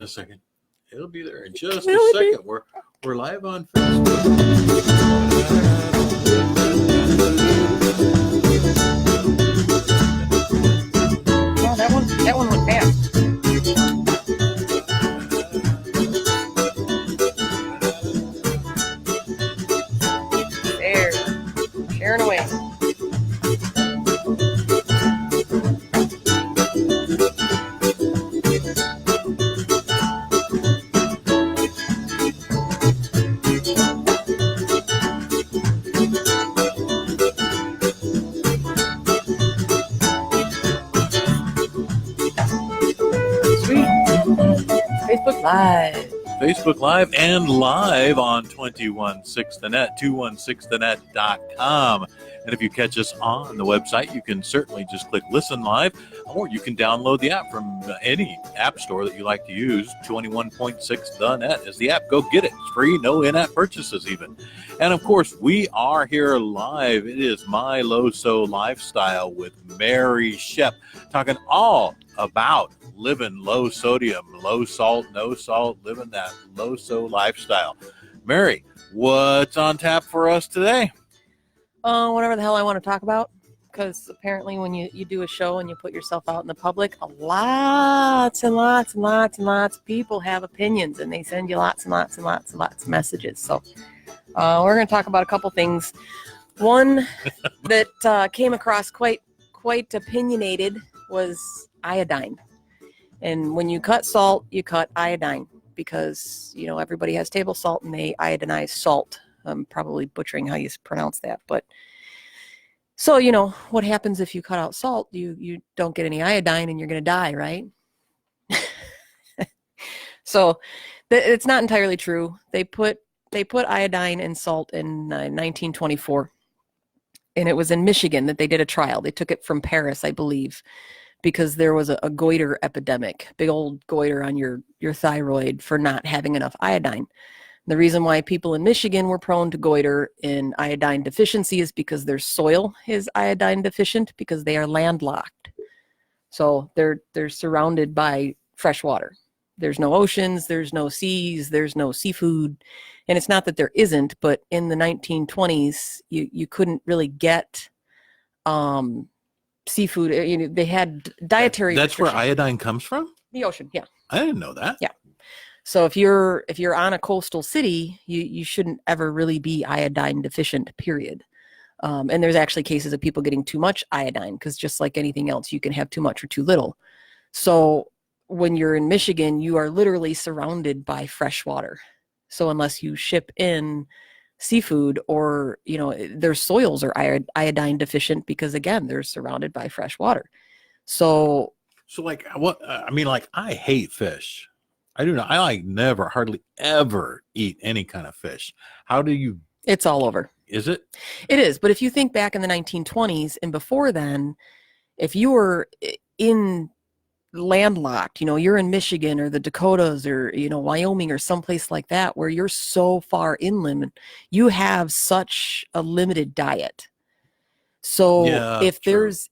A second. It'll be there in just a second. We're live on Facebook. Oh, that one went fast. There. Sharing away. Facebook Live. Facebook Live and live on 216thenet, 216thenet.com. And if you catch us on the website, you can certainly just click Listen Live, or you can download the app from any app store that you like to use. 21.6 The Net is the app. Go get it. It's free, no in-app purchases even. And of course, we are here live. It is My LoSo Lifestyle with Mary Shep, talking all about living low sodium, low salt, no salt, living that LoSo lifestyle. Mary, what's on tap for us today? Whatever the hell I want to talk about, because apparently when you do a show and you put yourself out in the public, lots and lots and lots and lots of people have opinions, and they send you lots and lots and lots and lots of messages. So we're going to talk about a couple things. One that came across quite opinionated was iodine. And when you cut salt, you cut iodine, because everybody has table salt and they iodinize salt. I'm probably butchering how you pronounce that, but so what happens if you cut out salt? You don't get any iodine and you're going to die, right? So it's not entirely true. They put iodine and salt in 1924, and it was in Michigan that they did a trial. They took it from Paris, I believe, because there was a goiter epidemic, big old goiter on your thyroid for not having enough iodine. The reason why people in Michigan were prone to goiter and iodine deficiency is because their soil is iodine deficient, because they are landlocked. So they're surrounded by fresh water. There's no oceans, there's no seas, there's no seafood. And it's not that there isn't, but in the 1920s, you couldn't really get seafood. They had dietary That's where iodine comes from? The ocean, yeah. I didn't know that. Yeah. So if you're on a coastal city, you shouldn't ever really be iodine deficient, period. And there's actually cases of people getting too much iodine, because just like anything else, you can have too much or too little. So when you're in Michigan, you are literally surrounded by fresh water. So unless you ship in seafood, or their soils are iodine deficient, because again, they're surrounded by fresh water. So like what? I hate fish. I do not. I never, hardly ever eat any kind of fish. How do you? It's all over. Is it? It is. But if you think back in the 1920s and before then, if you were in landlocked, you're in Michigan or the Dakotas or, Wyoming or someplace like that, where you're so far inland, you have such a limited diet. So if there's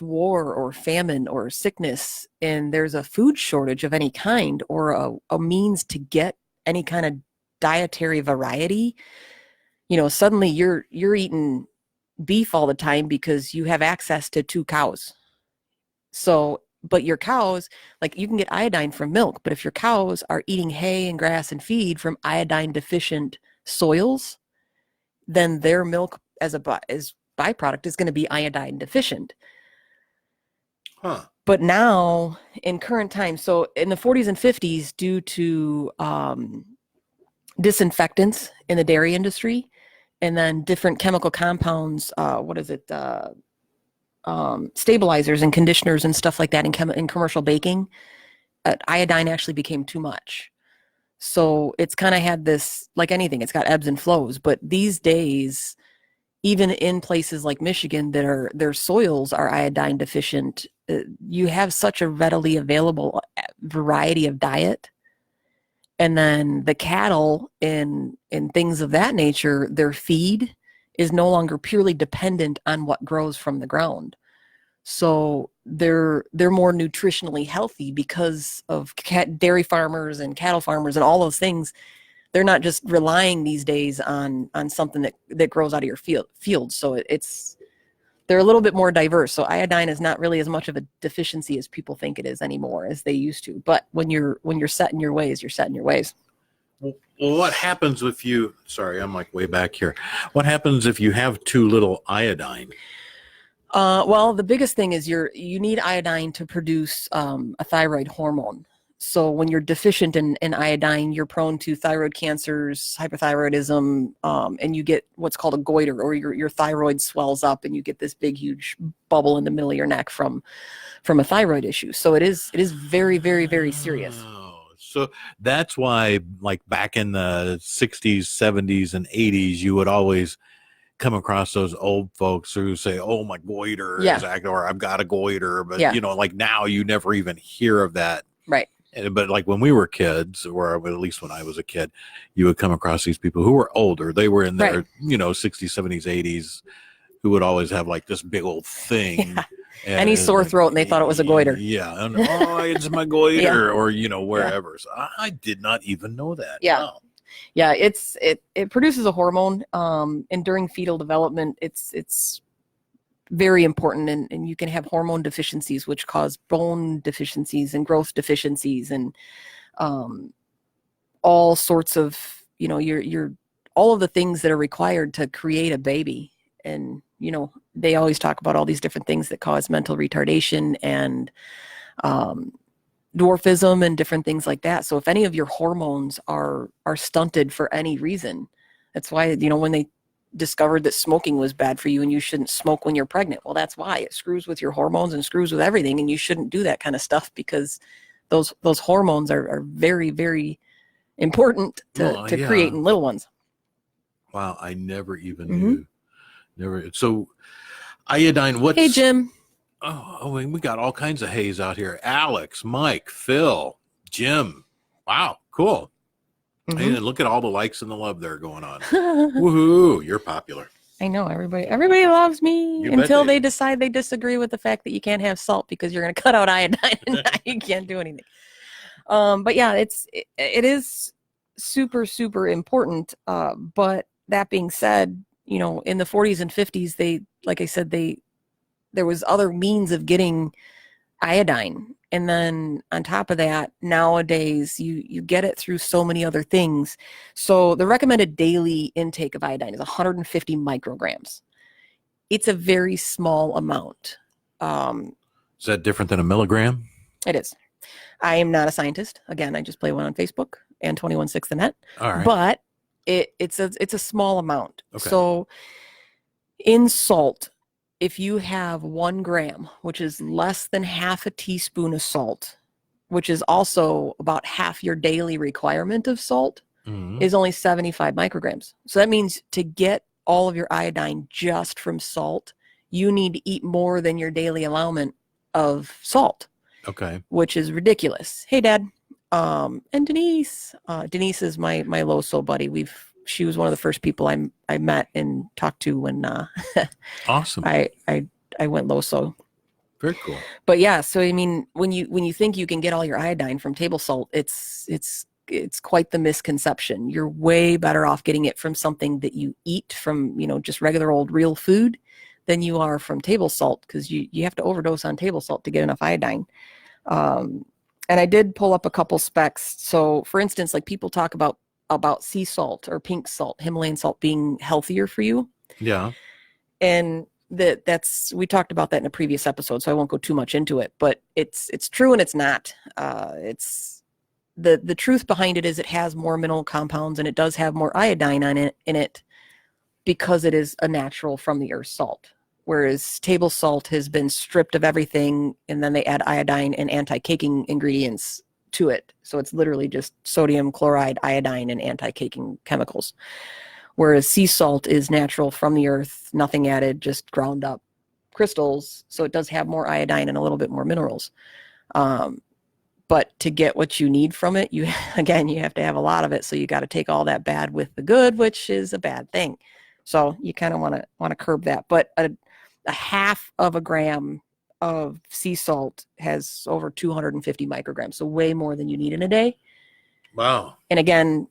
war or famine or sickness, and there's a food shortage of any kind, or a means to get any kind of dietary variety, suddenly you're eating beef all the time because you have access to 2 cows. So, but your cows, like, you can get iodine from milk, but if your cows are eating hay and grass and feed from iodine deficient soils, then their milk as byproduct is going to be iodine deficient. Huh. But now in current times, so in the 40s and 50s, due to disinfectants in the dairy industry, and then different chemical compounds, stabilizers and conditioners and stuff like that in commercial baking, iodine actually became too much. So it's kind of had this, like anything, it's got ebbs and flows. But these days, even in places like Michigan that their soils are iodine deficient, you have such a readily available variety of diet. And then the cattle and things of that nature, their feed is no longer purely dependent on what grows from the ground. So they're more nutritionally healthy because of dairy farmers and cattle farmers and all those things. They're not just relying these days on something that grows out of your field. So they're a little bit more diverse. So iodine is not really as much of a deficiency as people think it is anymore, as they used to. But when you're set in your ways, you're set in your ways. Well, what happens if you? Sorry, I'm like way back here. What happens if you have too little iodine? Well, the biggest thing is you need iodine to produce a thyroid hormone. So when you're deficient in iodine, you're prone to thyroid cancers, hyperthyroidism, and you get what's called a goiter, or your thyroid swells up and you get this big, huge bubble in the middle of your neck from a thyroid issue. So it is very, very, very serious. So that's why, like back in the 60s, 70s, and 80s, you would always come across those old folks who say, "Oh, my goiter is active," or "I've got a goiter." But like now, you never even hear of that. Right. But like when we were kids, or at least when I was a kid, you would come across these people who were older. They were in their 60s, 70s, 80s, who would always have like this big old thing. Yeah. Any sore throat, and they thought it was a goiter. Yeah, and it's my goiter, or wherever. So I did not even know that. Yeah, wow. Yeah, it produces a hormone, and during fetal development, it's very important, and you can have hormone deficiencies, which cause bone deficiencies and growth deficiencies, and all sorts of your all of the things that are required to create a baby. And they always talk about all these different things that cause mental retardation and dwarfism and different things like that. So if any of your hormones are stunted for any reason, that's why when they discovered that smoking was bad for you and you shouldn't smoke when you're pregnant, well, that's why. It screws with your hormones and screws with everything, and you shouldn't do that kind of stuff, because those hormones are very, very important to creating little ones. Wow, I never even knew. Never. So iodine, what's... Hey, Jim. Oh, we got all kinds of haze out here. Alex, Mike, Phil, Jim. Wow, cool. And look at all the likes and the love there going on. Woohoo, you're popular. I know, everybody loves me until they decide they disagree with the fact that you can't have salt because you're going to cut out iodine and now you can't do anything. But yeah, it is super, super important. But that being said, in the 40s and 50s, like I said, there was other means of getting iodine. And then on top of that, nowadays you get it through so many other things. So the recommended daily intake of iodine is 150 micrograms. It's a very small amount. Is that different than a milligram? It is. I am not a scientist. Again, I just play one on Facebook and 21/6 the net. All right. But it's a small amount. Okay. So in salt, if you have 1 gram, which is less than half a teaspoon of salt, which is also about half your daily requirement of salt, is only 75 micrograms. So that means to get all of your iodine just from salt, you need to eat more than your daily allowance of salt. Okay. Which is ridiculous. Hey, Dad. And Denise. Denise is my LoSo buddy. She was one of the first people I met and talked to when awesome. I went LoSo. Very cool. But yeah, so I mean, when you think you can get all your iodine from table salt, it's quite the misconception. You're way better off getting it from something that you eat from, just regular old real food than you are from table salt, because you have to overdose on table salt to get enough iodine. And I did pull up a couple specs. So for instance, like people talk about sea salt or pink salt, Himalayan salt being healthier for you. Yeah. And we talked about that in a previous episode, so I won't go too much into it, but it's true and it's not. It's the truth behind it is it has more mineral compounds and it does have more iodine in it because it is a natural from the earth salt. Whereas table salt has been stripped of everything, and then they add iodine and anti-caking ingredients to it. So it's literally just sodium chloride, iodine, and anti-caking chemicals. Whereas sea salt is natural from the earth, nothing added, just ground up crystals. So it does have more iodine and a little bit more minerals. But to get what you need from it, you have to have a lot of it. So you got to take all that bad with the good, which is a bad thing. So you kind of want to curb that. But a half of a gram of sea salt has over 250 micrograms, so way more than you need in a day. Wow. And again,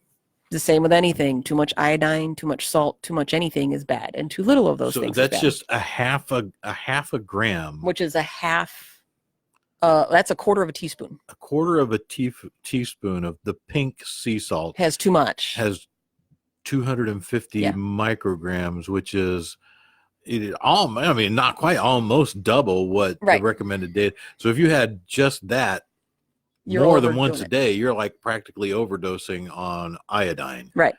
the same with anything. Too much iodine, too much salt, too much anything is bad, and too little of those So things that's is bad. just a half a gram, which is a half. That's a quarter of a teaspoon. a quarter of a teaspoon of the pink sea salt Has too much. has 250 Yeah. micrograms, which is I mean, not quite, almost double what the Right. recommended date. So if you had just that You're more than once overdoing a it. day, you're like practically overdosing on iodine. Right.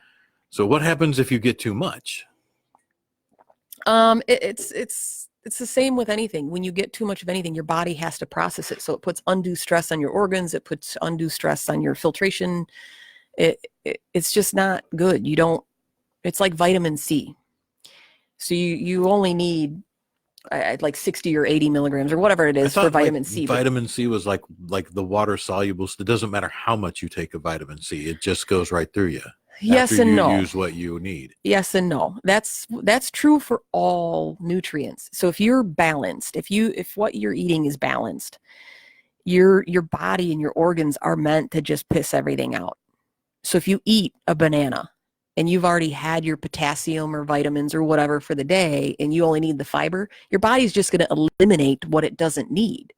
So what happens if you get too much? It's the same with anything. When you get too much of anything, your body has to process it, so it puts undue stress on your organs. It puts undue stress on your filtration. It's just not good. You don't. It's like vitamin C. So you only need like 60 or 80 milligrams or whatever it I is for thought vitamin like C. vitamin C was like the water soluble. It doesn't matter how much you take of vitamin C; it just goes right through you. Yes After and you no. use what you need. Yes and no. That's true for all nutrients. So if you're balanced, if what you're eating is balanced, your body and your organs are meant to just piss everything out. So if you eat a banana and you've already had your potassium or vitamins or whatever for the day and you only need the fiber, your body's just going to eliminate what it doesn't need.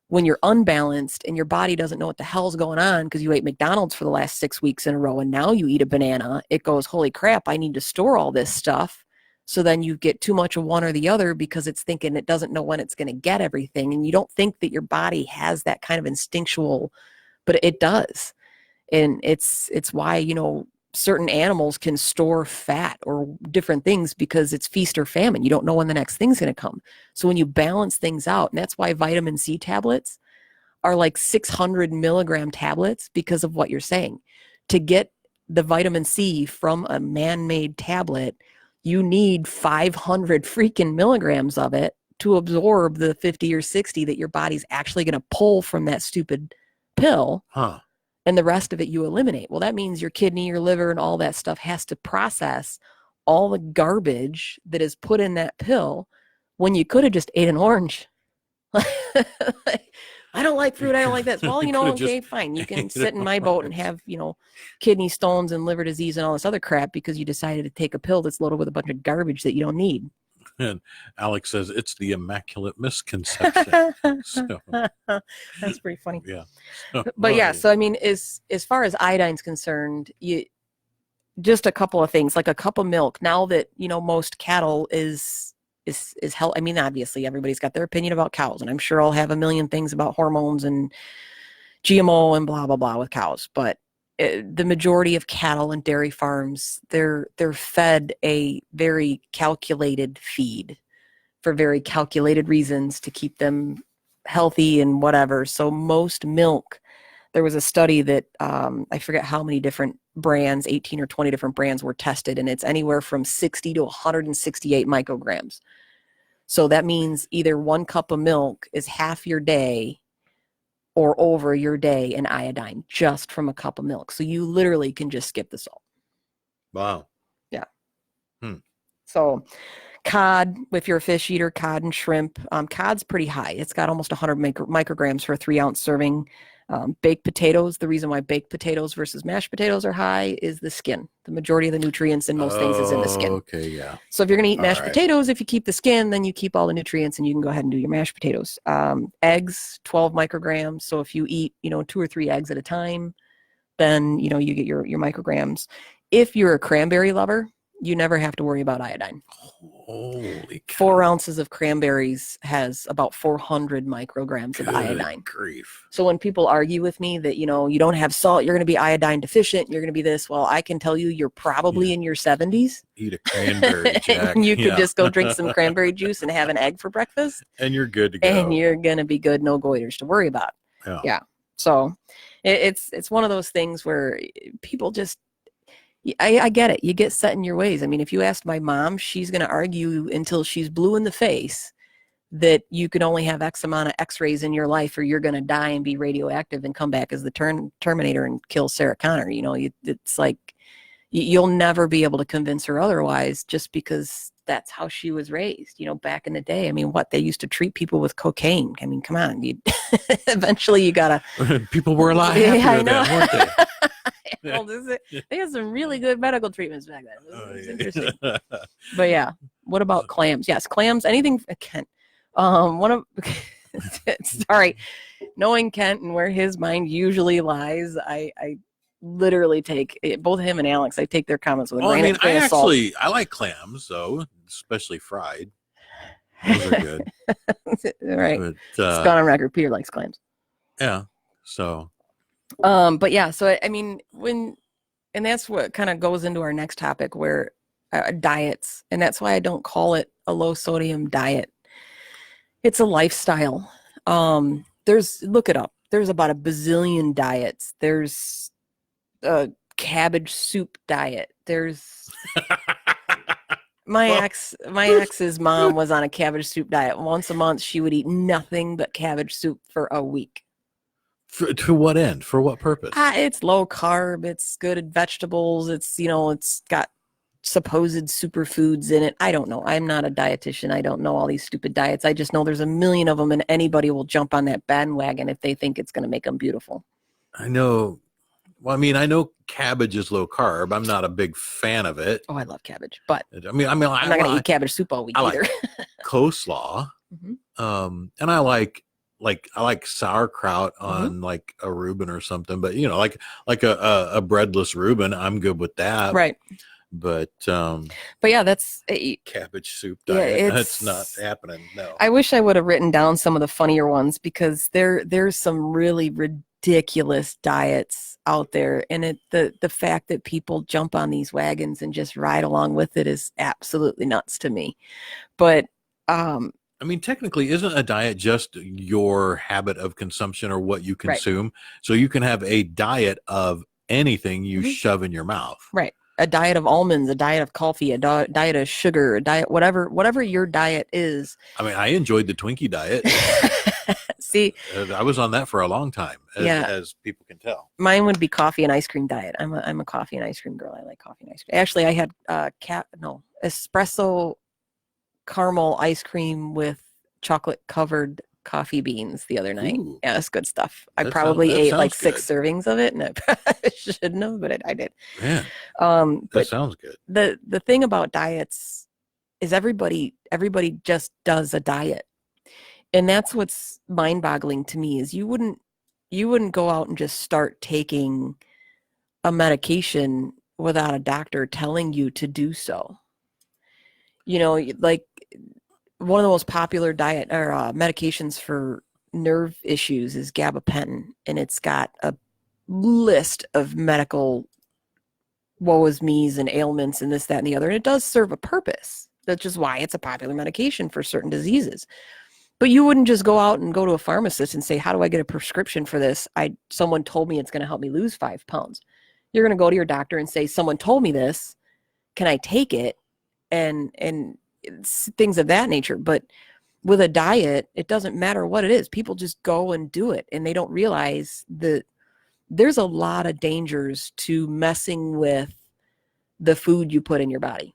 When you're unbalanced and your body doesn't know what the hell's going on because you ate McDonald's for the last 6 weeks in a row and now you eat a banana, it goes, holy crap, I need to store all this stuff. So then you get too much of one or the other because it's thinking it doesn't know when it's going to get everything. And you don't think that your body has that kind of instinctual, but it does. And it's why, certain animals can store fat or different things because it's feast or famine. You don't know when the next thing's going to come. So when you balance things out, and that's why vitamin C tablets are like 600 milligram tablets because of what you're saying. To get the vitamin C from a man-made tablet, you need 500 freaking milligrams of it to absorb the 50 or 60 that your body's actually going to pull from that stupid pill. Huh. And the rest of it you eliminate. Well, that means your kidney, your liver, and all that stuff has to process all the garbage that is put in that pill when you could have just ate an orange. I don't like fruit. I don't like this. Well, okay, fine. You can sit in my boat and have, kidney stones and liver disease and all this other crap because you decided to take a pill that's loaded with a bunch of garbage that you don't need. And Alex says it's the immaculate misconception. So, that's pretty funny. Yeah. But yeah, so I mean, as far as iodine's concerned, just a couple of things, like a cup of milk. Now that most cattle is health. I mean, obviously everybody's got their opinion about cows, and I'm sure I'll have a million things about hormones and GMO and blah blah blah with cows. But the majority of cattle and dairy farms, they're fed a very calculated feed for very calculated reasons to keep them healthy and whatever. So most milk, there was a study that I forget how many different brands, 18 or 20 different brands were tested, and it's anywhere from 60 to 168 micrograms. So that means either 1 cup of milk is half your day or over your day in iodine just from a cup of milk. So you literally can just skip the salt. Wow. Yeah. So cod, if you're a fish eater, cod and shrimp. Cod's pretty high. It's got almost 100 micrograms for a 3-ounce serving. Baked potatoes, the reason why baked potatoes versus mashed potatoes are high is the skin. The majority of the nutrients in most things is in the skin. Okay, yeah. So if you're going to eat mashed potatoes, if you keep the skin, then you keep all the nutrients and you can go ahead and do your mashed potatoes. Eggs, 12 micrograms. So if you eat, 2 or 3 eggs at a time, then, you get your micrograms. If you're a cranberry lover, you never have to worry about iodine. Holy cow. 4 ounces of cranberries has about 400 micrograms of iodine. Grief. So when people argue with me that, you don't have salt, you're going to be iodine deficient, you're going to be this, well, I can tell you you're probably in your 70s. Eat a cranberry, Jack. And you could just go drink some cranberry juice and have an egg for breakfast. And you're good to go. And you're going to be good, no goiters to worry about. Yeah. So it's one of those things where people just, I get it. You get set in your ways. I mean, if you asked my mom, she's going to argue until she's blue in the face that you can only have X amount of X-rays in your life or you're going to die and be radioactive and come back as the Terminator and kill Sarah Connor. It's like you'll never be able to convince her otherwise just because that's how she was raised, back in the day. I mean, they used to treat people with cocaine. I mean, come on, eventually you gotta. People were a lot happier then, weren't they? Well, they had some really good medical treatments back then. It was interesting. Yeah. But yeah, what about clams? Yes, clams. Anything, Kent. One of sorry, knowing Kent and where his mind usually lies, I literally take both him and Alex. I take their comments with a grain of salt. I like clams though, especially fried. Those are good. Right. But, it's gone on record. Peter likes clams. Yeah. So. But yeah. So I mean, and that's what kind of goes into our next topic, where diets, and that's why I don't call it a low sodium diet. It's a lifestyle. Look it up. There's about a bazillion diets. There's a cabbage soup diet. There's my ex's mom was on a cabbage soup diet. Once a month, she would eat nothing but cabbage soup for a week. To what end? For what purpose? It's low carb. It's good at vegetables. It's it's got supposed superfoods in it. I don't know. I'm not a dietitian. I don't know all these stupid diets. I just know there's a million of them, and anybody will jump on that bandwagon if they think it's going to make them beautiful. I know. Well, I mean, I know cabbage is low carb. I'm not a big fan of it. Oh, I love cabbage, but I'm not going to eat cabbage soup all week either. Like coleslaw, and I like sauerkraut on like a Reuben or something. But like a breadless Reuben, I'm good with that. Right. But yeah, that's cabbage soup diet. That's not happening. No. I wish I would have written down some of the funnier ones, because there's some really ridiculous diets out there, and the fact that people jump on these wagons and just ride along with it is absolutely nuts to me. But I mean, technically, isn't a diet just your habit of consumption or what you consume? Right. So you can have a diet of anything you shove in your mouth. Right. A diet of almonds, a diet of coffee, a diet of sugar, a diet, whatever your diet is. I mean, I enjoyed the Twinkie diet. See, I was on that for a long time, as people can tell. Mine would be coffee and ice cream diet. I'm a coffee and ice cream girl. I like coffee and ice cream. Actually, I had espresso caramel ice cream with chocolate covered coffee beans the other night. Ooh. Yeah, it's good stuff. I probably ate like 6 servings of it, and I probably shouldn't have, but I did. Yeah. That sounds good. The thing about diets is everybody just does a diet. And that's what's mind-boggling to me, is you wouldn't go out and just start taking a medication without a doctor telling you to do so. Like one of the most popular diet or medications for nerve issues is gabapentin, and it's got a list of medical woe-is me's and ailments and this, that, and the other. And it does serve a purpose. That's just why it's a popular medication for certain diseases. But you wouldn't just go out and go to a pharmacist and say, how do I get a prescription for this? Someone told me it's going to help me lose 5 pounds. You're going to go to your doctor and say, someone told me this. Can I take it? And things of that nature. But with a diet, it doesn't matter what it is. People just go and do it, and they don't realize that there's a lot of dangers to messing with the food you put in your body.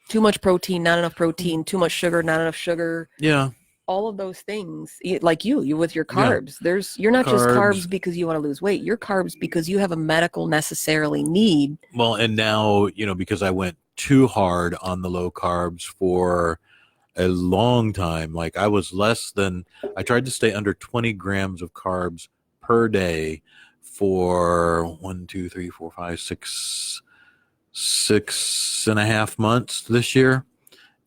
Too much protein, not enough protein, too much sugar, not enough sugar. Yeah. All of those things, like you with your carbs. Yeah. You're not just carbs because you want to lose weight. You're carbs because you have a medical necessarily need. Well, and now, because I went too hard on the low carbs for a long time. Like I tried to stay under 20 grams of carbs per day for 6.5 months this year.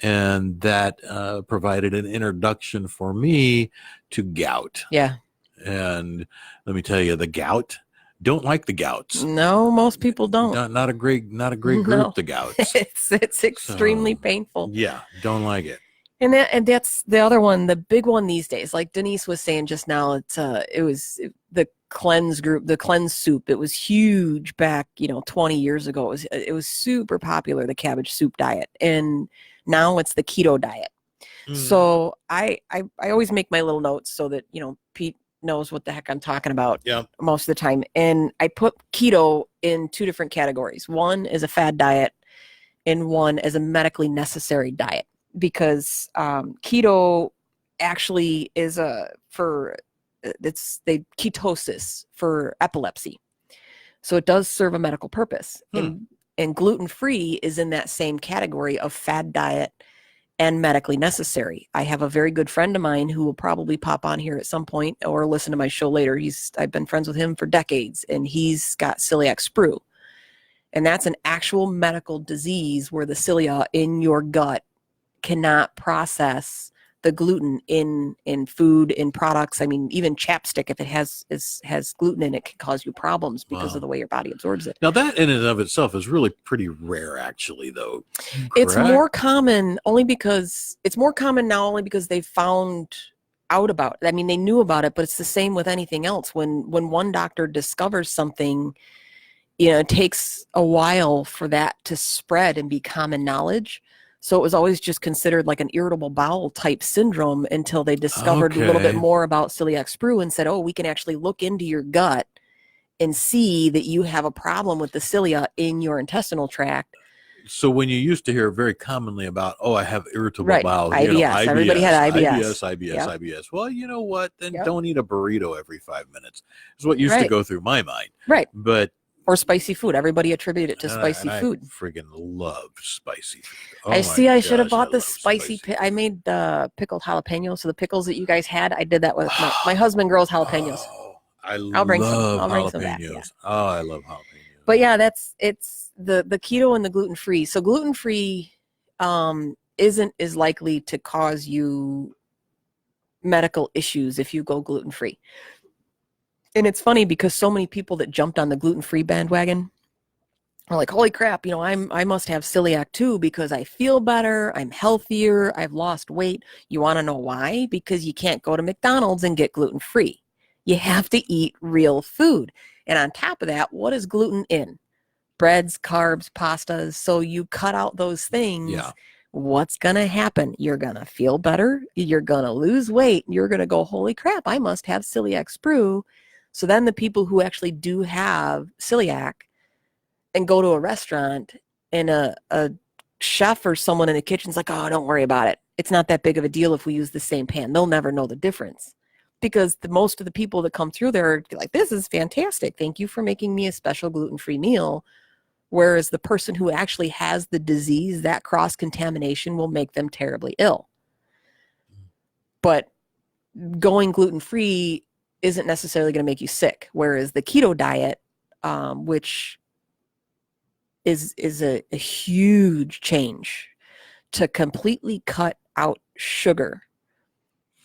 And that provided an introduction for me to gout. Yeah. And let me tell you, the gout, don't like the gouts. No, most people don't. Not a great group, the gouts. It's extremely painful. Yeah, don't like it. And that's the other one, the big one these days. Like Denise was saying just now, it was the cleanse group, the cleanse soup. It was huge back, 20 years ago. It was super popular, the cabbage soup diet. And now it's the keto diet. So I always make my little notes so that, Pete knows what the heck I'm talking about most of the time. And I put keto in 2 different categories. One is a fad diet, in one as a medically necessary diet, because keto actually is ketosis for epilepsy. So it does serve a medical purpose. And gluten-free is in that same category of fad diet and medically necessary. I have a very good friend of mine who will probably pop on here at some point or listen to my show later. I've been friends with him for decades, and he's got celiac sprue. And that's an actual medical disease where the cilia in your gut cannot process the gluten in food, in products. I mean, even chapstick, if it has gluten in it, can cause you problems because of the way your body absorbs it. Now, that in and of itself is really pretty rare, actually, though. Correct? It's more common now only because they've found out about it. I mean, they knew about it, but it's the same with anything else. When one doctor discovers something, it takes a while for that to spread and be common knowledge. So it was always just considered like an irritable bowel type syndrome until they discovered a little bit more about celiac sprue and said, oh, we can actually look into your gut and see that you have a problem with the cilia in your intestinal tract. So when you used to hear very commonly about, I have irritable bowel, IBS. Everybody had IBS. IBS. Well, you know what? Then don't eat a burrito every 5 minutes. Is what used to go through my mind. Right. But or spicy food. Everybody attributed it to spicy food. I friggin' love spicy food. I should have bought the spicy. I made the pickled jalapenos. So the pickles that you guys had, I did that with my husband grows jalapenos. I'll bring some back. Yeah. Oh, I love jalapenos. But yeah, it's the keto and the gluten-free. So gluten-free isn't as likely to cause you medical issues if you go gluten-free. And it's funny because so many people that jumped on the gluten-free bandwagon are like, holy crap, I must have celiac too because I feel better, I'm healthier, I've lost weight. You want to know why? Because you can't go to McDonald's and get gluten-free. You have to eat real food. And on top of that, what is gluten in? Breads, carbs, pastas. So you cut out those things. Yeah. What's going to happen? You're going to feel better. You're going to lose weight. You're going to go, holy crap, I must have celiac sprue. So then the people who actually do have celiac and go to a restaurant and a chef or someone in the kitchen's like, oh, don't worry about it. It's not that big of a deal if we use the same pan. They'll never know the difference. Because most of the people that come through there are like, this is fantastic. Thank you for making me a special gluten-free meal. Whereas the person who actually has the disease, that cross-contamination will make them terribly ill. But going gluten-free isn't necessarily going to make you sick. Whereas the keto diet, which is a huge change to completely cut out sugar.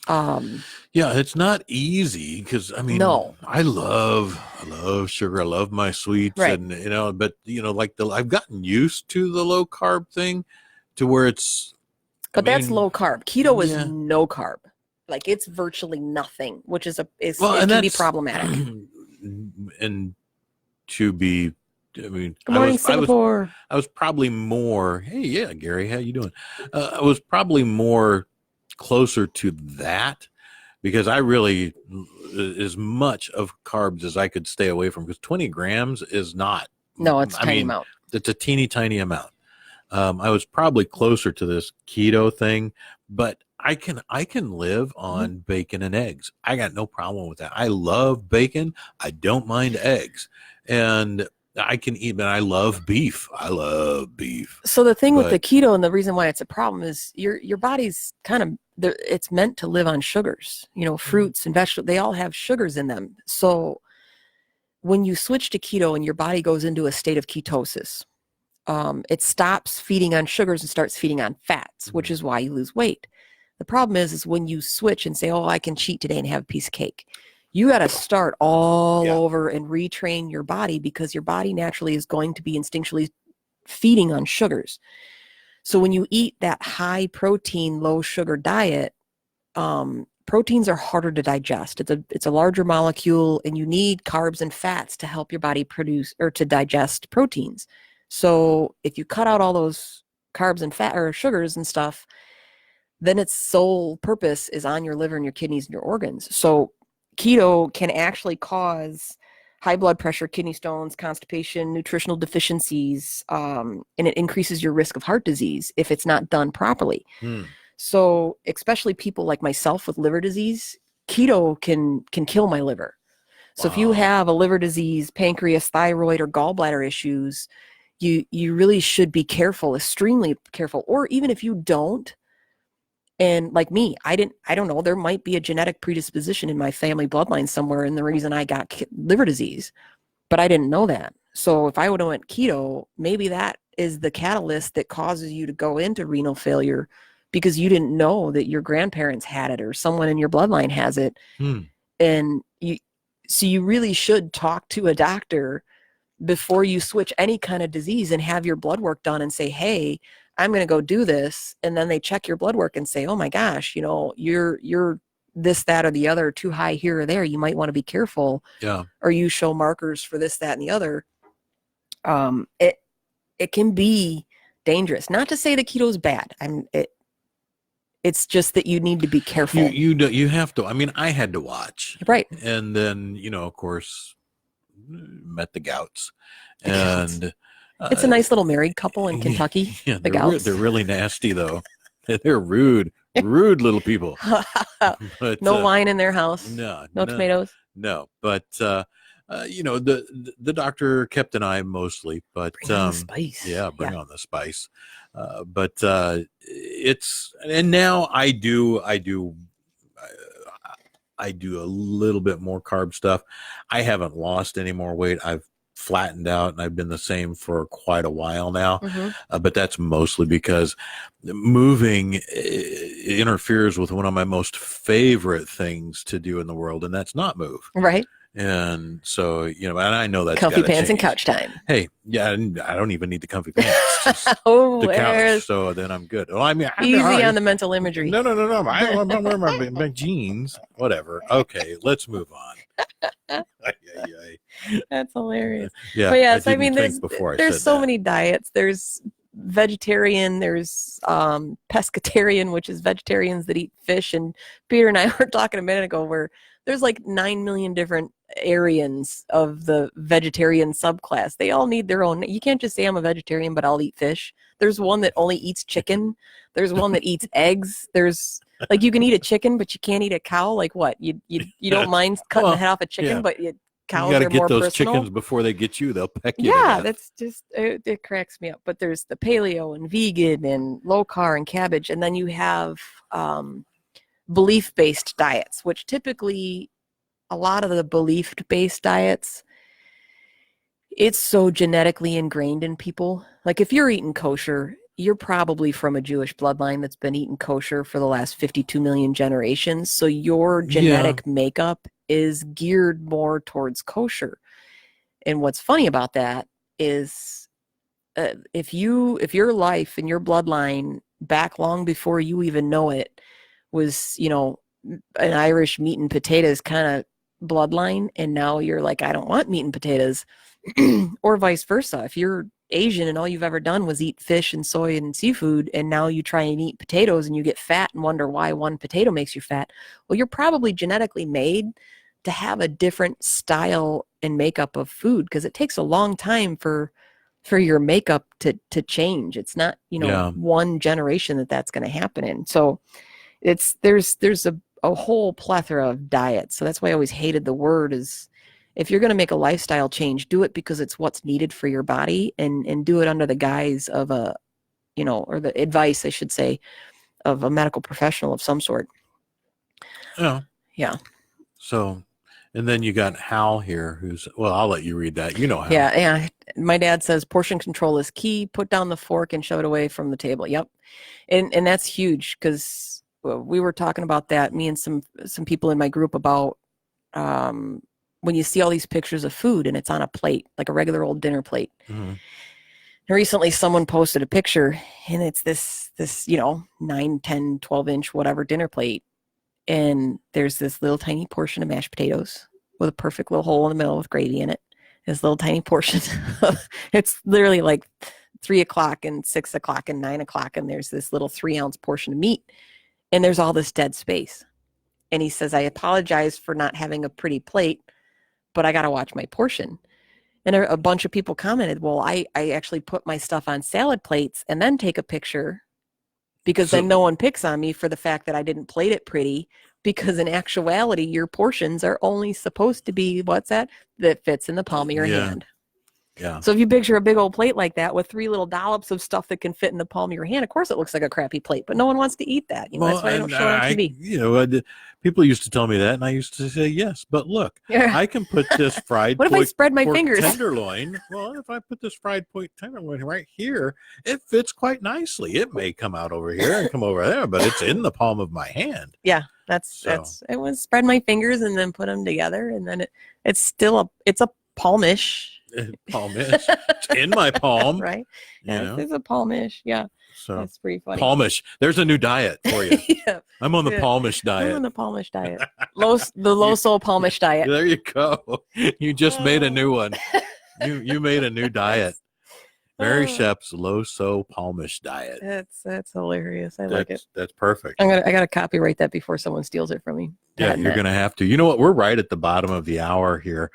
Yeah, it's not easy because no. I love sugar. I love my sweets, right. And but I've gotten used to the low carb thing, to where it's. But that's low carb. Keto is no carb. Like it's virtually nothing, which it can be problematic. And to be, good morning, Singapore. I was probably more. Hey, yeah, Gary, how you doing? I was probably more closer to that because I really, as much of carbs as I could stay away from, because 20 grams is not. No, it's a tiny amount. It's a teeny tiny amount. I was probably closer to this keto thing, but I can live on bacon and eggs. I got no problem with that. I love bacon. I don't mind eggs, and I can eat, but I love beef. So the thing with the keto, and the reason why it's a problem, is your body's it's meant to live on sugars. Fruits and vegetables, they all have sugars in them. So when you switch to keto and your body goes into a state of ketosis, it stops feeding on sugars and starts feeding on fats, which is why you lose weight. The problem is when you switch and say, oh, I can cheat today and have a piece of cake. You got to start all over and retrain your body, because your body naturally is going to be instinctually feeding on sugars. So when you eat that high protein, low sugar diet, proteins are harder to digest. It's a larger molecule, and you need carbs and fats to help your body produce or to digest proteins. So if you cut out all those carbs and fat or sugars and stuff, then its sole purpose is on your liver and your kidneys and your organs. So keto can actually cause high blood pressure, kidney stones, constipation, nutritional deficiencies, and it increases your risk of heart disease if it's not done properly. So especially people like myself with liver disease, keto can kill my liver. So if you have a liver disease, pancreas, thyroid, or gallbladder issues, you really should be careful, extremely careful. Or even if you don't, and like me, I don't know, there might be a genetic predisposition in my family bloodline somewhere, and the reason I got liver disease, but I didn't know that. So if I would have went keto, maybe that is the catalyst that causes you to go into renal failure because you didn't know that your grandparents had it or someone in your bloodline has it. And you really should talk to a doctor before you switch any kind of disease and have your blood work done and say, hey, I'm going to go do this. And then they check your blood work and say, oh my gosh, you're this, that, or the other, too high here or there. You might want to be careful. Yeah. Or you show markers for this, that, and the other. It can be dangerous. Not to say that keto is bad. It's just that you need to be careful. You have to. I mean, I had to watch. Right. And then, of course, met the Gouts. And it's a nice little married couple in Kentucky. Yeah, the Gouts. They're really nasty, though. They're rude little people. But, no wine in their house. No tomatoes. No, but the doctor kept an eye mostly, but bring on the spice. Yeah, bring on the spice. But it's, and now I do a little bit more carb stuff. I haven't lost any more weight. I've flattened out and I've been the same for quite a while now. But that's mostly because moving interferes with one of my most favorite things to do in the world, and that's not move. Right. And so, and I know that's comfy pants change. And couch time. Hey, yeah, I don't even need the comfy pants. Just the couch, so then I'm good. Well, I mean, easy on the mental imagery. No. I'm not wearing my jeans. Whatever. Okay, let's move on. That's hilarious. Yeah, but yes, I mean, there's so many diets. There's vegetarian, there's pescatarian, which is vegetarians that eat fish. And Peter and I were talking a minute ago where there's like 9 million different Aryans of the vegetarian subclass. They all need their own. You can't just say I'm a vegetarian, but I'll eat fish. There's one that only eats chicken. There's one that eats eggs. There's like, you can eat a chicken, but you can't eat a cow. Like what? You don't mind cutting the head off a chicken, but cows you got to get those personal. Chickens before they get you. They'll peck you. Yeah, that's just, it cracks me up. But there's the paleo and vegan and low carb and cabbage. And then you have belief-based diets, which typically a lot of the belief-based diets, it's so genetically ingrained in people. Like if you're eating kosher, you're probably from a Jewish bloodline that's been eating kosher for the last 52 million generations. So your genetic makeup is geared more towards kosher. And what's funny about that is if your life and your bloodline back long before you even know it was, an Irish meat and potatoes kind of bloodline, and now you're like, I don't want meat and potatoes, or vice versa. If you're Asian and all you've ever done was eat fish and soy and seafood, and now you try and eat potatoes and you get fat and wonder why one potato makes you fat, well, you're probably genetically made to have a different style and makeup of food, because it takes a long time for your makeup to change. It's not one generation that's going to happen in. So there's a whole plethora of diets. So that's why I always hated the word is, if you're going to make a lifestyle change, do it because it's what's needed for your body, and do it under the guise of or the advice, I should say, of a medical professional of some sort. Yeah. So, and then you got Hal here, I'll let you read that. Hal. Yeah. My dad says portion control is key. Put down the fork and shove it away from the table. Yep. And that's huge, because we were talking about that, me and some people in my group, about when you see all these pictures of food and it's on a plate, like a regular old dinner plate. Mm-hmm. And recently someone posted a picture, and it's this 9, 10, 12 inch, whatever dinner plate. And there's this little tiny portion of mashed potatoes with a perfect little hole in the middle with gravy in it. This little tiny portion. It's literally like 3 o'clock and 6 o'clock and 9 o'clock. And there's this little 3-ounce portion of meat, and there's all this dead space. And he says, I apologize for not having a pretty plate, but I got to watch my portion. And a bunch of people commented, well, I actually put my stuff on salad plates and then take a picture, because then no one picks on me for the fact that I didn't plate it pretty, because in actuality, your portions are only supposed to be, what's that fits in the palm of your hand. Yeah. So if you picture a big old plate like that with 3 little dollops of stuff that can fit in the palm of your hand, of course it looks like a crappy plate, but no one wants to eat that. That's why I don't show it on TV. People used to tell me that, and I used to say, yes, but look, I can put this fried what if I spread my pork fingers? tenderloin. Well, if I put this fried pork tenderloin right here, it fits quite nicely. It may come out over here and come over there, but it's in the palm of my hand. Yeah, it was spread my fingers and then put them together, and then it's a palmish. Palmish. It's in my palm. Right. It's a palmish. Yeah. So that's pretty funny. Palmish. There's a new diet for you. Yeah. I'm on the Palmish diet. I'm on the Palmish diet. The LoSo Palmish diet. There you go. You just made a new one. You made a new diet. Mary Shep's LoSo Palmish diet. That's hilarious. I like it. That's perfect. I gotta copyright that before someone steals it from me. Yeah, you're gonna have to. You know what? We're right at the bottom of the hour here,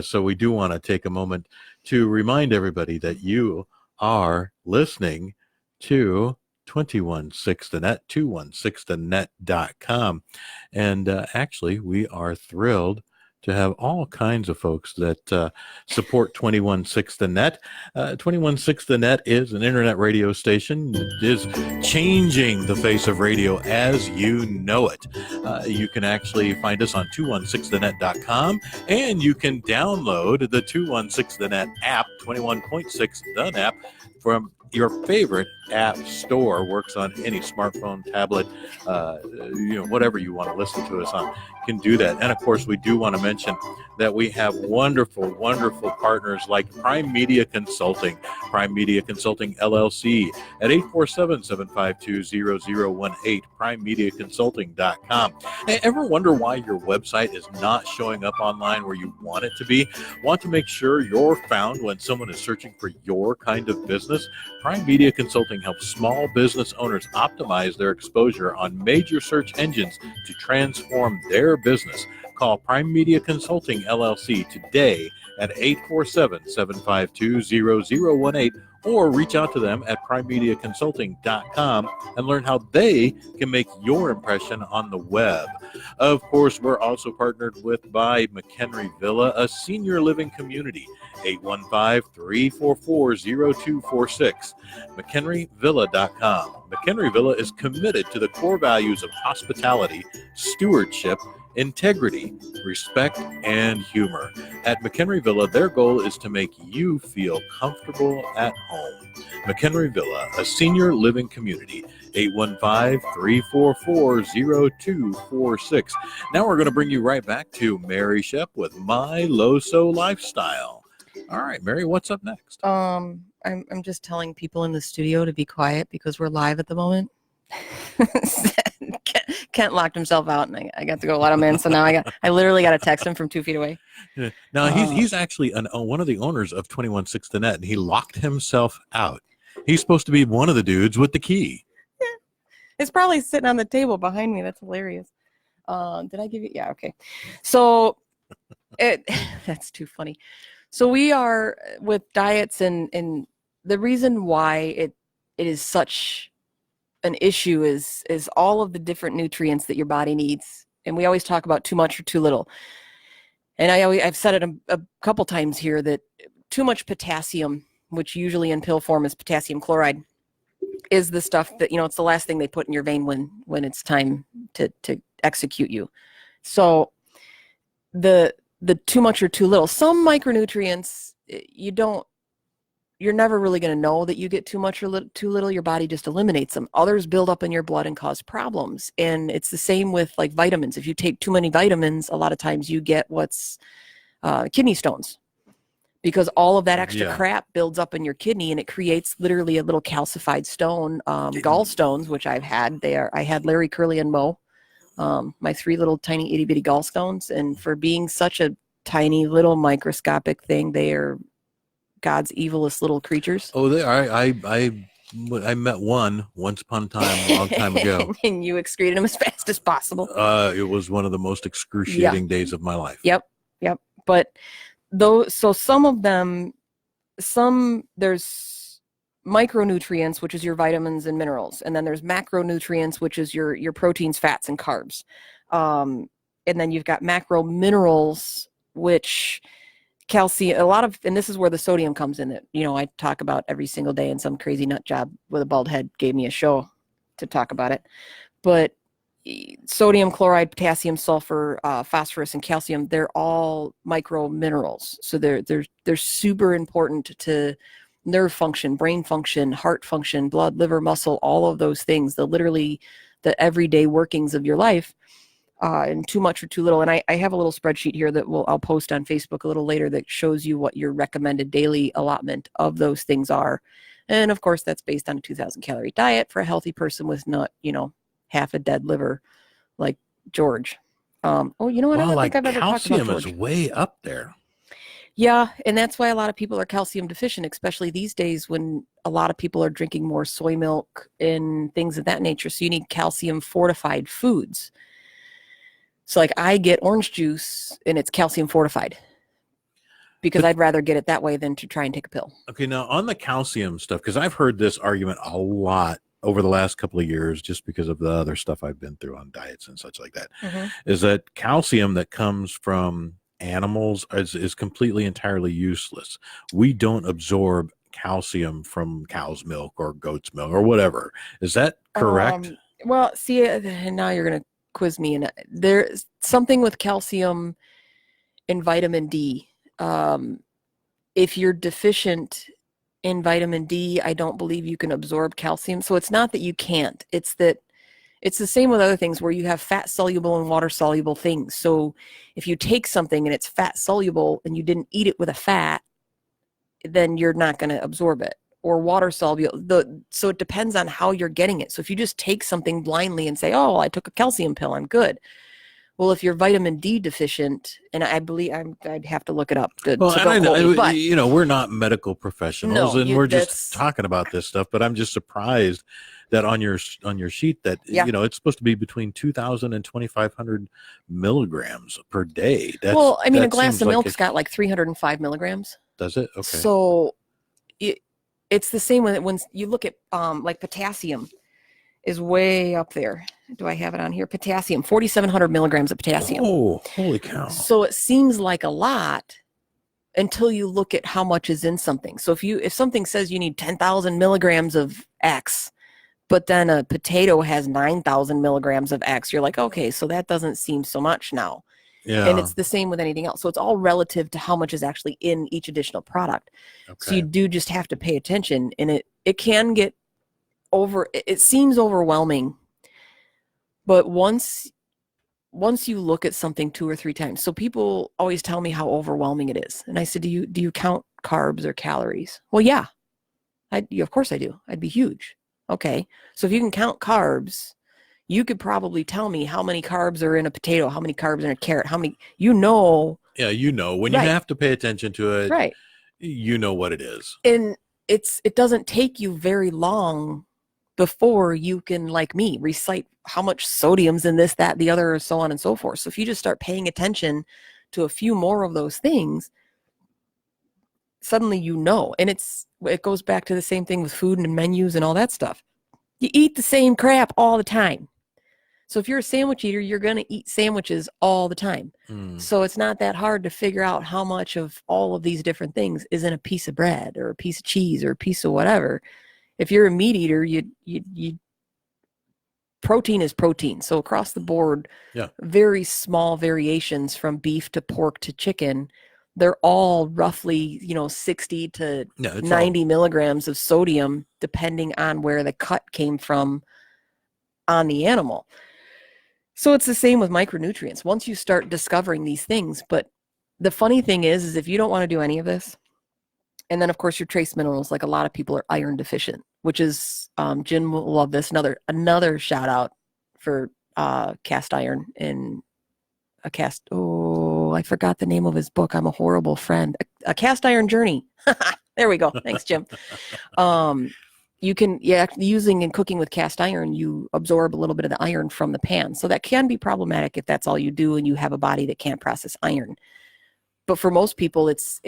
so we do want to take a moment to remind everybody that you are listening to 216 the net, 216thenet.com, and actually, we are thrilled to have all kinds of folks that support 216 the net. 216 the net is an internet radio station. It is changing the face of radio as you know it. You can actually find us on 216thenet.com, and you can download the 216 the net app, 21.6 the app, from your favorite app store. Works on any smartphone, tablet, whatever you want to listen to us on. You can do that. And of course, we do want to mention that we have wonderful, wonderful partners like Prime Media Consulting, Prime Media Consulting LLC at 847-752-0018, primemediaconsulting.com. Hey, ever wonder why your website is not showing up online where you want it to be? Want to make sure you're found when someone is searching for your kind of business? Prime Media Consulting helps small business owners optimize their exposure on major search engines to transform their business. Call Prime Media Consulting LLC today at 847-752-0018, or reach out to them at primemediaconsulting.com and learn how they can make your impression on the web. Of course, we're also partnered by McHenry Villa, a senior living community. 815-344-0246. McHenryVilla.com. McHenry Villa is committed to the core values of hospitality, stewardship, integrity, respect, and humor. At McHenry Villa, their goal is to make you feel comfortable at home. McHenry Villa, a senior living community. 815-344-0246. Now we're going to bring you right back to Mary Shep with My LoSo Lifestyle. All right, Mary, what's up next? I'm just telling people in the studio to be quiet because we're live at the moment. Kent locked himself out, and I got to go let him in. So now I literally got to text him from 2 feet away. Yeah. Now he's actually one of the owners of 216 the net, and he locked himself out. He's supposed to be one of the dudes with the key. Yeah. It's probably sitting on the table behind me. That's hilarious. Did I give you? Yeah. Okay. So that's too funny. So we are with diets, and the reason why it is such an issue is all of the different nutrients that your body needs. And we always talk about too much or too little. And I've said it a couple times here that too much potassium, which usually in pill form is potassium chloride, is the stuff that, it's the last thing they put in your vein when it's time to execute you. So the too much or too little, some micronutrients, you're never really going to know that you get too much or too little. Your body just eliminates them. Others build up in your blood and cause problems. And it's the same with like vitamins. If you take too many vitamins, a lot of times you get what's kidney stones, because all of that extra crap builds up in your kidney, and it creates literally a little calcified stone. Gallstones, which I've had, I had Larry, Curly, and Mo, my 3 little tiny itty bitty gallstones. And for being such a tiny little microscopic thing, they are God's evilest little creatures. Oh, they are. I met one once upon a time, a long time ago. And you excreted them as fast as possible. It was one of the most excruciating days of my life. Yep. But so some of them, there's micronutrients, which is your vitamins and minerals, and then there's macronutrients, which is your proteins, fats, and carbs. And then you've got macro minerals, which calcium, a lot of, and this is where the sodium comes in, that I talk about every single day, and some crazy nut job with a bald head gave me a show to talk about it. But sodium, chloride, potassium, sulfur, phosphorus, and calcium, they're all micro minerals. So they're super important to nerve function, brain function, heart function, blood, liver, muscle, all of those things, the everyday workings of your life. And too much or too little. And I have a little spreadsheet here that I'll post on Facebook a little later that shows you what your recommended daily allotment of those things are. And of course, that's based on a 2,000 calorie diet for a healthy person with not, half a dead liver like George. You know what? I don't think I've ever talked about George. Calcium is way up there. Yeah, and that's why a lot of people are calcium deficient, especially these days when a lot of people are drinking more soy milk and things of that nature. So you need calcium fortified foods. So like I get orange juice and it's calcium fortified because I'd rather get it that way than to try and take a pill. Okay, now on the calcium stuff, because I've heard this argument a lot over the last couple of years, just because of the other stuff I've been through on diets and such like that, is that calcium that comes from animals is completely entirely useless. We don't absorb calcium from cow's milk or goat's milk or whatever. Is that correct? Well, see, now you're going to quiz me, and there's something with calcium and vitamin D. If you're deficient in vitamin D, I don't believe you can absorb calcium. So it's not that you can't, it's that it's the same with other things where you have fat soluble and water soluble things. So if you take something and it's fat soluble and you didn't eat it with a fat, then you're not going to absorb it. Or water soluble. So it depends on how you're getting it. So if you just take something blindly and say, oh, I took a calcium pill, I'm good. Well, if you're vitamin D deficient, and I believe I'd have to look it up. But we're not medical professionals, and we're just talking about this stuff. But I'm just surprised that on your sheet that it's supposed to be between 2,000 and 2,500 milligrams per day. A glass of milk's got like 305 milligrams. Does it? Okay. So it's the same when you look at like potassium is way up there. Do I have it on here? Potassium, 4,700 milligrams of potassium. Oh, holy cow. So it seems like a lot until you look at how much is in something. So if something says you need 10,000 milligrams of X, but then a potato has 9,000 milligrams of X, you're like, okay, so that doesn't seem so much now. Yeah. And it's the same with anything else. So it's all relative to how much is actually in each additional product. Okay. So you do just have to pay attention, and it can get it seems overwhelming, but once you look at something 2 or 3 times, so people always tell me how overwhelming it is. And I said, do you count carbs or calories? Well, yeah, of course I do. I'd be huge. Okay. So if you can count carbs, you could probably tell me how many carbs are in a potato, how many carbs are in a carrot, how many, Yeah, when you have to pay attention to it, right? You know what it is. And it doesn't take you very long before you can, like me, recite how much sodium's in this, that, the other, so on and so forth. So if you just start paying attention to a few more of those things, suddenly and it goes back to the same thing with food and menus and all that stuff. You eat the same crap all the time. So if you're a sandwich eater, you're going to eat sandwiches all the time. So it's not that hard to figure out how much of all of these different things is in a piece of bread or a piece of cheese or a piece of whatever. If you're a meat eater, you protein is protein. So across the board, very small variations from beef to pork to chicken, they're all roughly, 60 to 90 milligrams of sodium, depending on where the cut came from on the animal. So it's the same with micronutrients. Once you start discovering these things, but the funny thing is if you don't want to do any of this, and then of course your trace minerals, like a lot of people are iron deficient, which is, Jen will love this. Another shout out for cast iron in I forgot the name of his book. I'm a horrible friend. A cast iron journey. There we go. Thanks, Jim. You can, using and cooking with cast iron, you absorb a little bit of the iron from the pan. So that can be problematic if that's all you do and you have a body that can't process iron. but for most people, it's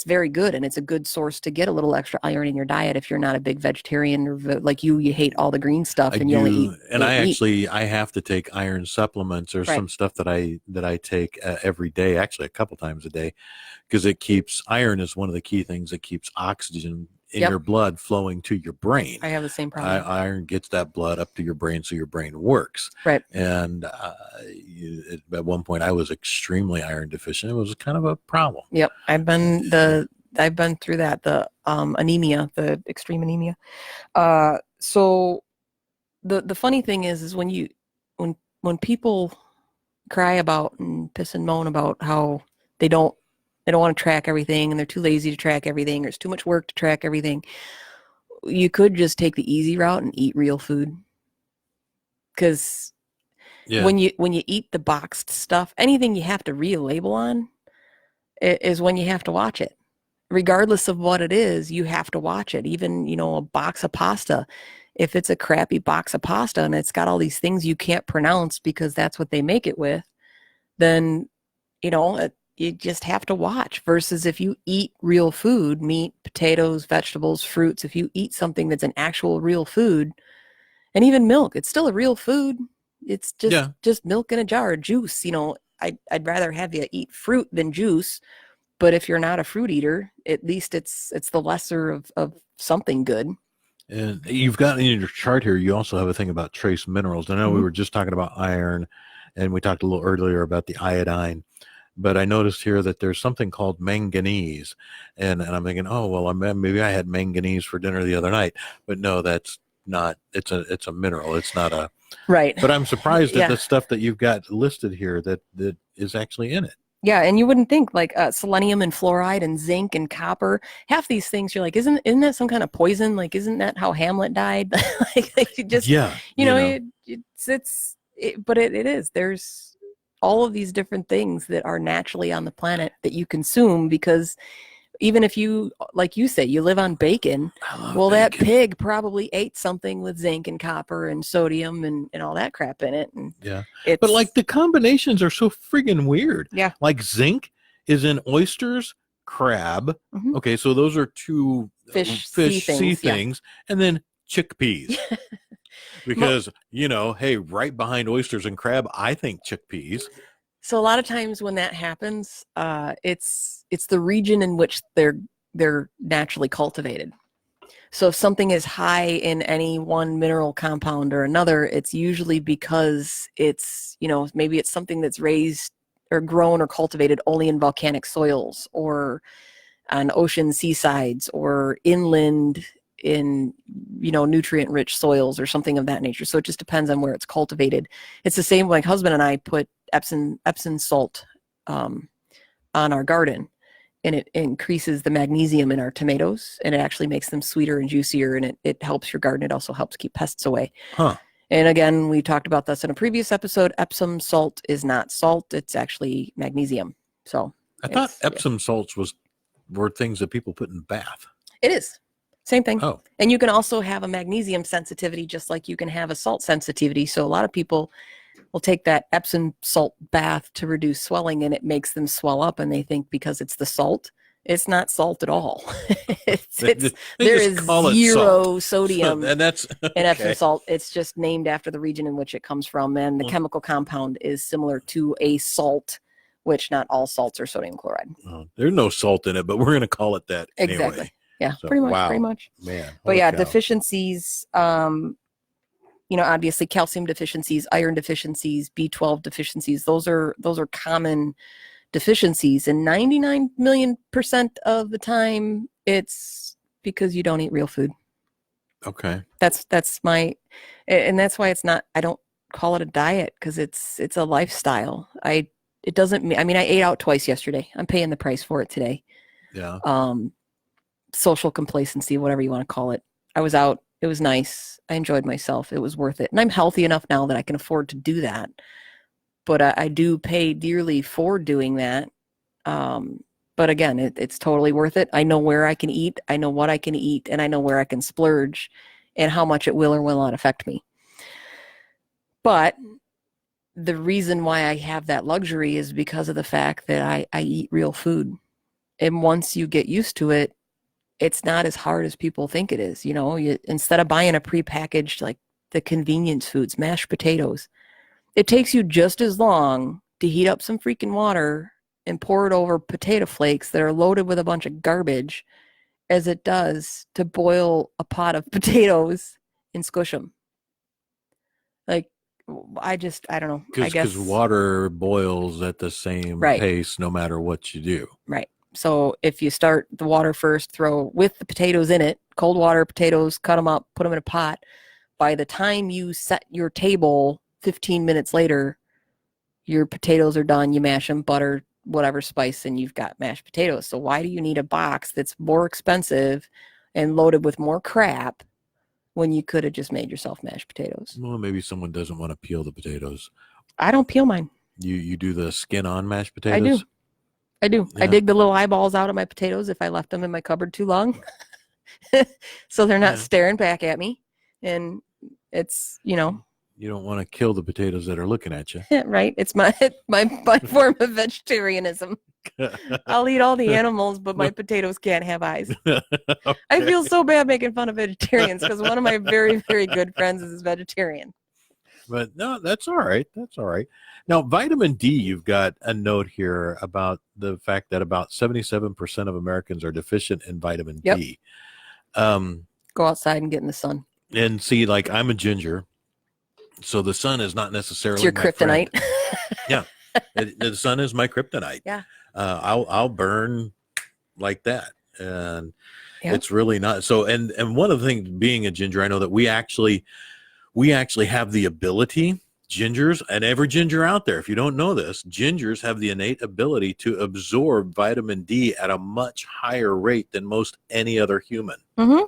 very good, and it's a good source to get a little extra iron in your diet if you're not a big vegetarian or like you hate all the green stuff and you only eat and I meat. actually I have to take iron supplements. There's Right. some stuff that I take every day, actually a couple times a day, because it keeps iron is one of the key things that keeps oxygen in your blood flowing to your brain. I have the same problem. Iron gets that blood up to your brain so your brain works. Right. And at one point I was extremely iron deficient. It was kind of a problem. Yep. I've been through that, the anemia, the extreme anemia. So the funny thing is when people cry about and piss and moan about how they don't want to track everything and they're too lazy to track everything or it's too much work to track everything, you could just take the easy route and eat real food. Because when you eat the boxed stuff, anything you have to read a label on is when you have to watch it. Regardless of what it is, you have to watch it. Even, a box of pasta, if it's a crappy box of pasta and it's got all these things you can't pronounce because that's what they make it with, then, you just have to watch. Versus if you eat real food, meat, potatoes, vegetables, fruits, if you eat something that's an actual real food, and even milk, it's still a real food. It's just milk in a jar, juice. I'd rather have you eat fruit than juice. But if you're not a fruit eater, at least it's the lesser of something good. And you've got in your chart here, you also have a thing about trace minerals. I know we were just talking about iron, and we talked a little earlier about the iodine. But I noticed here that there's something called manganese. And I'm thinking, oh, well, maybe I had manganese for dinner the other night. But no, that's not. It's a mineral. It's not a. Right. But I'm surprised at the stuff that you've got listed here that is actually in it. Yeah, and you wouldn't think like selenium and fluoride and zinc and copper. Half these things, you're like, isn't that some kind of poison? Like, isn't that how Hamlet died? like you just, but it is. There's all of these different things that are naturally on the planet that you consume because even if you, like you say, you live on bacon, well, bacon. That pig probably ate something with zinc and copper and sodium and all that crap in it. And but like the combinations are so friggin' weird. Yeah. Like zinc is in oysters, crab. Mm-hmm. Okay, so those are two fish sea things. And then chickpeas. Because, hey, right behind oysters and crab, I think chickpeas. So a lot of times when that happens, it's the region in which they're naturally cultivated. So if something is high in any one mineral compound or another, it's usually because it's, maybe it's something that's raised or grown or cultivated only in volcanic soils or on ocean seasides or inland in, nutrient-rich soils or something of that nature. So it just depends on where it's cultivated. It's the same, like husband and I put Epsom salt on our garden, and it increases the magnesium in our tomatoes, and it actually makes them sweeter and juicier, and it helps your garden. It also helps keep pests away. Huh. And again, we talked about this in a previous episode. Epsom salt is not salt. It's actually magnesium. So I thought Epsom salts were things that people put in bath. It is. Same thing. Oh. And you can also have a magnesium sensitivity just like you can have a salt sensitivity. So a lot of people will take that Epsom salt bath to reduce swelling, and it makes them swell up, and they think because it's the salt. It's not salt at all. There is zero sodium and that's in Epsom salt. It's just named after the region in which it comes from, and the chemical compound is similar to a salt, which not all salts are sodium chloride. There's no salt in it, but we're going to call it that exactly. Anyway. Yeah, so, pretty much. Man. But yeah, deficiencies, obviously calcium deficiencies, iron deficiencies, B12 deficiencies, those are common deficiencies. And 99,000,000% of the time it's because you don't eat real food. Okay. That's and that's why it's not, I don't call it a diet, because it's a lifestyle. I ate out twice yesterday. I'm paying the price for it today. Yeah. Social complacency, whatever you want to call it. I was out. It was nice. I enjoyed myself. It was worth it. And I'm healthy enough now that I can afford to do that. But I do pay dearly for doing that. But again, it's totally worth it. I know where I can eat. I know what I can eat. And I know where I can splurge and how much it will or will not affect me. But the reason why I have that luxury is because of the fact that I eat real food. And once you get used to it, it's not as hard as people think it is. Instead of buying a prepackaged, like the convenience foods, mashed potatoes, it takes you just as long to heat up some freaking water and pour it over potato flakes that are loaded with a bunch of garbage as it does to boil a pot of potatoes and squish them. Like, I don't know. I guess Because water boils at the same right, pace no matter what you do. right. So if you start the water first, throw with the potatoes in it, cold water, potatoes, cut them up, put them in a pot. By the time you set your table 15 minutes later, your potatoes are done. You mash them, butter, whatever spice, and you've got mashed potatoes. So why do you need a box that's more expensive and loaded with more crap when you could have just made yourself mashed potatoes? Well, maybe someone doesn't want to peel the potatoes. I don't peel mine. You do the skin on mashed potatoes? I do. Yeah. I dig the little eyeballs out of my potatoes if I left them in my cupboard too long. So they're not staring back at me. And it's, You don't want to kill the potatoes that are looking at you. right. It's my form of vegetarianism. I'll eat all the animals, but my potatoes can't have eyes. Okay. I feel so bad making fun of vegetarians because one of my very, very good friends is vegetarian. But no, that's all right. That's all right. Now, vitamin D, you've got a note here about the fact that about 77% of Americans are deficient in vitamin D. Go outside and get in the sun. And see, like, I'm a ginger, so the sun is not necessarily It's your my kryptonite. Yeah, the sun is my kryptonite. Yeah. I'll burn like that, and it's really not so. And one of the things, being a ginger, I know that we actually have the ability, gingers, and every ginger out there, if you don't know this, gingers have the innate ability to absorb vitamin D at a much higher rate than most any other human. Mm-hmm.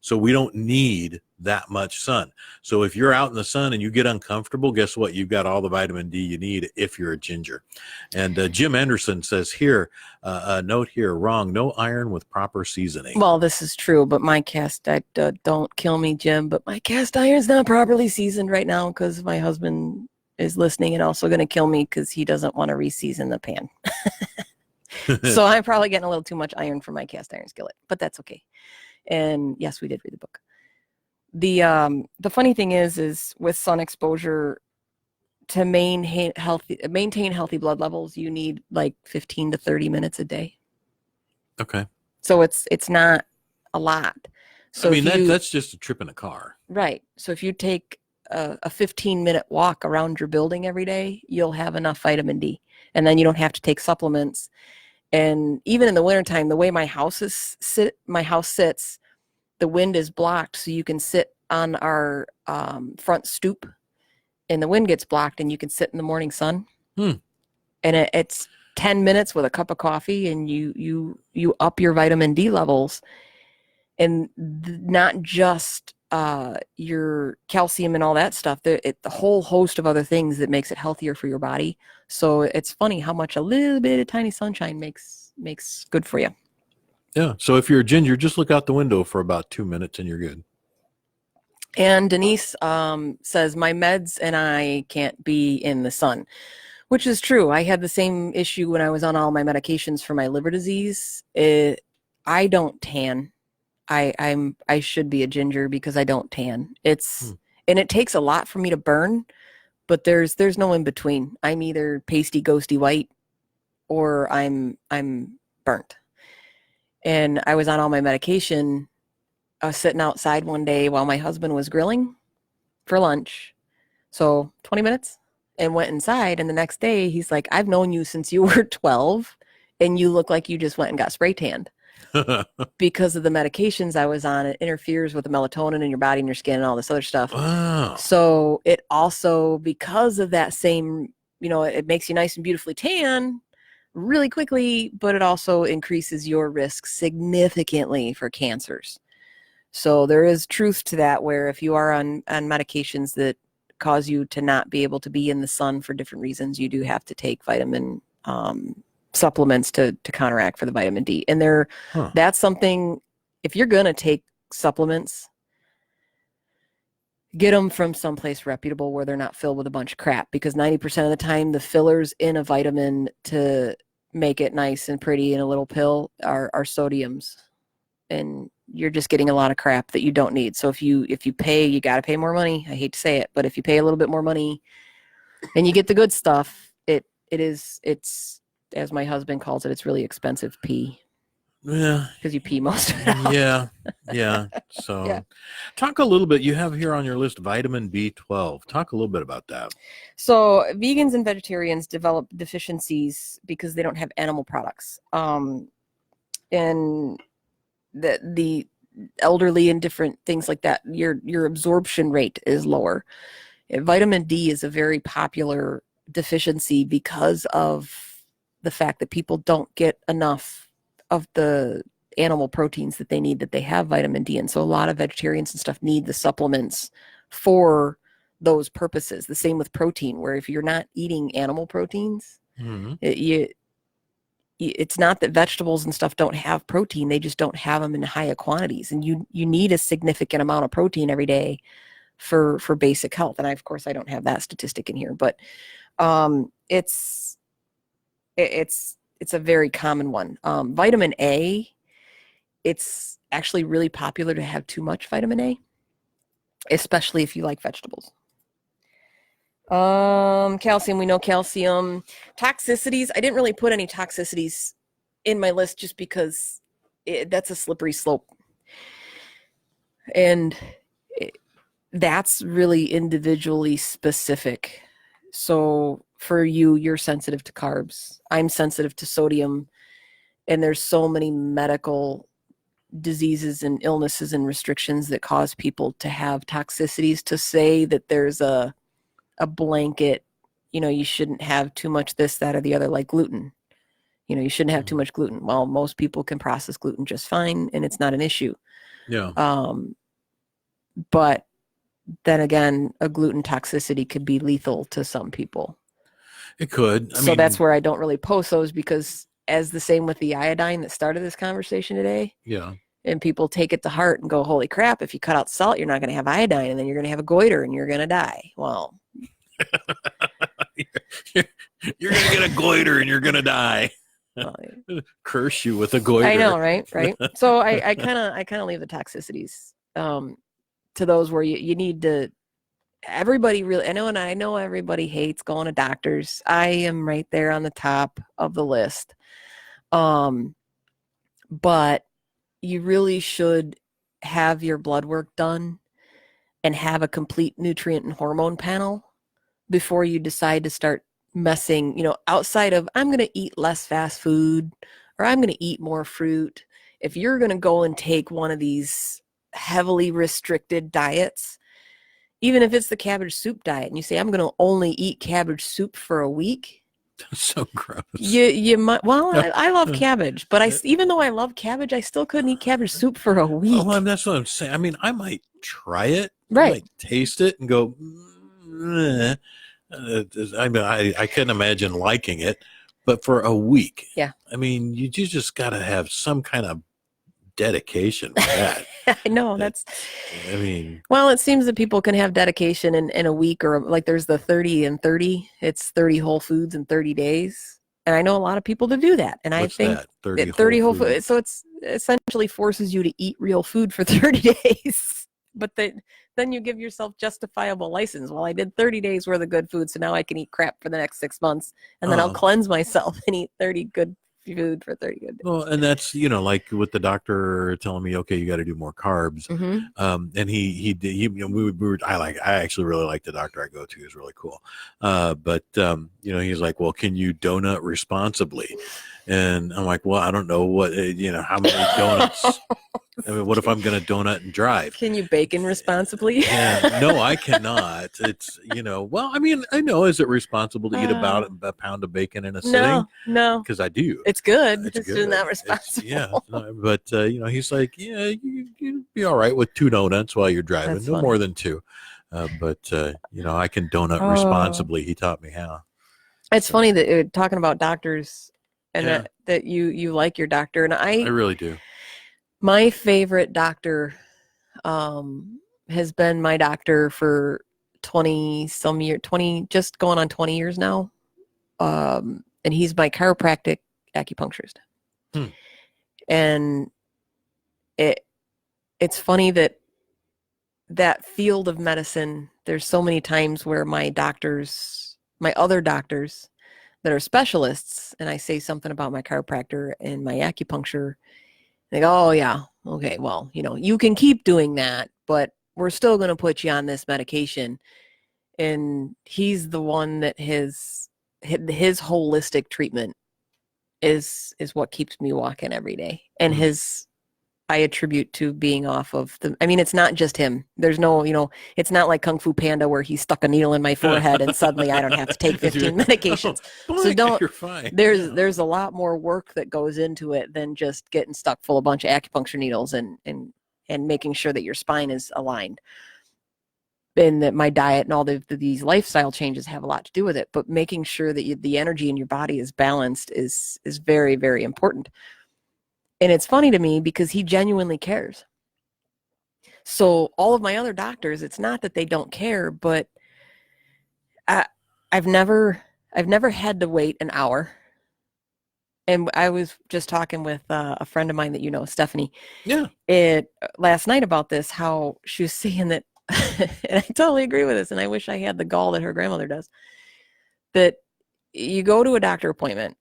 So we don't need that much sun. So if you're out in the sun and you get uncomfortable, guess what? You've got all the vitamin D you need if you're a ginger. And Jim Anderson says here, a note here, wrong, no iron with proper seasoning. Well, this is true, but my cast, don't kill me, Jim, but my cast iron's not properly seasoned right now because my husband is listening and also going to kill me because he doesn't want to reseason the pan. So I'm probably getting a little too much iron for my cast iron skillet, but that's okay. And yes, we did read the book. The funny thing is with sun exposure, to maintain healthy blood levels, you need like 15 to 30 minutes a day. Okay. So it's not a lot. So I mean, that's just a trip in a car. Right. So if you take a 15-minute walk around your building every day, you'll have enough vitamin D. And then you don't have to take supplements. And even in the wintertime, the way my house sits, the wind is blocked, so you can sit on our front stoop, and the wind gets blocked, and you can sit in the morning sun. And it's 10 minutes with a cup of coffee, and you up your vitamin D levels, and not just your calcium and all that stuff. The whole host of other things that makes it healthier for your body. So it's funny how much a little bit of tiny sunshine makes good for you. Yeah. So if you're a ginger, just look out the window for about 2 minutes and you're good. And Denise says, my meds and I can't be in the sun, which is true. I had the same issue when I was on all my medications for my liver disease. I don't tan. I should be a ginger because I don't tan. And it takes a lot for me to burn, but there's no in between. I'm either pasty, ghosty white, or I'm burnt. And I was on all my medication. I was sitting outside one day while my husband was grilling for lunch. So 20 minutes, and went inside. And the next day he's like, I've known you since you were 12 and you look like you just went and got spray tanned. Because of the medications I was on. It interferes with the melatonin in your body and your skin and all this other stuff. Wow. So it also, because of that same, it makes you nice and beautifully tan really quickly, but it also increases your risk significantly for cancers. So there is truth to that, where if you are on medications that cause you to not be able to be in the sun for different reasons, you do have to take vitamin supplements to counteract for the vitamin D. And that's something, if you're going to take supplements, get them from someplace reputable where they're not filled with a bunch of crap, because 90% of the time the fillers in a vitamin to make it nice and pretty in a little pill are sodiums, and you're just getting a lot of crap that you don't need. So if you pay, you got to pay more money. I hate to say it, but if you pay a little bit more money and you get the good stuff, it's, as my husband calls it, it's really expensive pee. Yeah. Because you pee most of it out. Yeah. So Yeah. talk a little bit. You have here on your list vitamin B12. Talk a little bit about that. So vegans and vegetarians develop deficiencies because they don't have animal products. And the elderly and different things like that, your absorption rate is lower. Vitamin D is a very popular deficiency because of the fact that people don't get enough of the animal proteins that they need, that they have vitamin D. And so a lot of vegetarians and stuff need the supplements for those purposes. The same with protein, where if you're not eating animal proteins, it's not that vegetables and stuff don't have protein, they just don't have them in higher quantities. And you need a significant amount of protein every day for basic health. And of course I don't have that statistic in here, but it's a very common one. Vitamin A, it's actually really popular to have too much vitamin A, especially if you like vegetables. Calcium, we know calcium. Toxicities, I didn't really put any toxicities in my list just because that's a slippery slope. And that's really individually specific. So for you, you're sensitive to carbs. I'm sensitive to sodium. And there's so many medical diseases and illnesses and restrictions that cause people to have toxicities. To say that there's a blanket, you shouldn't have too much this, that, or the other, like gluten. You shouldn't have too much gluten. Well, most people can process gluten just fine, and it's not an issue. Yeah. But then again, a gluten toxicity could be lethal to some people. It could. So that's where I don't really post those, because as the same with the iodine that started this conversation today. Yeah. And people take it to heart and go, holy crap, if you cut out salt, you're not going to have iodine, and then you're going to have a goiter and you're going to die. Well, you're going to get a goiter and you're going to die. Well, curse you with a goiter. I know, right? So I kind of leave the toxicities to those where you need to. Everybody really, I know everybody hates going to doctors. I am right there on the top of the list. But you really should have your blood work done and have a complete nutrient and hormone panel before you decide to start messing, outside of, I'm going to eat less fast food, or I'm going to eat more fruit. If you're going to go and take one of these heavily restricted diets, even if it's the cabbage soup diet, and you say, I'm going to only eat cabbage soup for a week. That's so gross. You might. Well, I love cabbage, but even though I love cabbage, I still couldn't eat cabbage soup for a week. Oh, that's what I'm saying. I mean, I might try it, right? I might taste it and go. I couldn't imagine liking it, but for a week, yeah. I mean, you just got to have some kind of dedication for that. I know well, it seems that people can have dedication in a week, or like there's the 30 and 30. It's 30 whole foods in 30 days. And I know a lot of people that do that. And what's I think that? 30 whole foods. So it's essentially forces you to eat real food for 30 days. But then you give yourself justifiable license. Well, I did 30 days worth of good food, so now I can eat crap for the next 6 months. And then I'll cleanse myself and eat 30 good food for 30 good days. Well, and that's, like with the doctor telling me, okay, you got to do more carbs. Mm-hmm. And he did, I actually really like the doctor I go to. He's really cool. But he's like, well, can you donut responsibly? And I'm like, well, I don't know how many donuts. I mean, what if I'm going to donut and drive? Can you bacon responsibly? Yeah, no, I cannot. It's, well, I mean, I know, is it responsible to eat about a pound of bacon in a sitting? No. Because I do. It's good. It's just not responsible. But, he's like, yeah, you'd be all right with 2 donuts while you're driving. That's no funny. More than 2. But, I can donut responsibly. He taught me how. It's funny that talking about doctors and that you like your doctor. And I really do. My favorite doctor has been my doctor for 20 some year, 20, just going on 20 years now. And he's my chiropractic acupuncturist. Hmm. And it's funny that field of medicine, there's so many times where my other doctors that are specialists, and I say something about my chiropractor and my acupuncture, they go, oh yeah, okay, well, you can keep doing that, but we're still going to put you on this medication. And he's the one that his holistic treatment is what keeps me walking every day. And I attribute to being off of it's not just him. There's no, it's not like Kung Fu Panda where he stuck a needle in my forehead and suddenly I don't have to take 15 medications. So you're fine. There's a lot more work that goes into it than just getting stuck full of a bunch of acupuncture needles and making sure that your spine is aligned. And that my diet and all these lifestyle changes have a lot to do with it. But making sure that the energy in your body is balanced is very, very important. And it's funny to me because he genuinely cares. So all of my other doctors, it's not that they don't care, but I've never had to wait an hour. And I was just talking with a friend of mine that Stephanie. Yeah. Last night about this, how she was saying that, and I totally agree with this, and I wish I had the gall that her grandmother does, that you go to a doctor appointment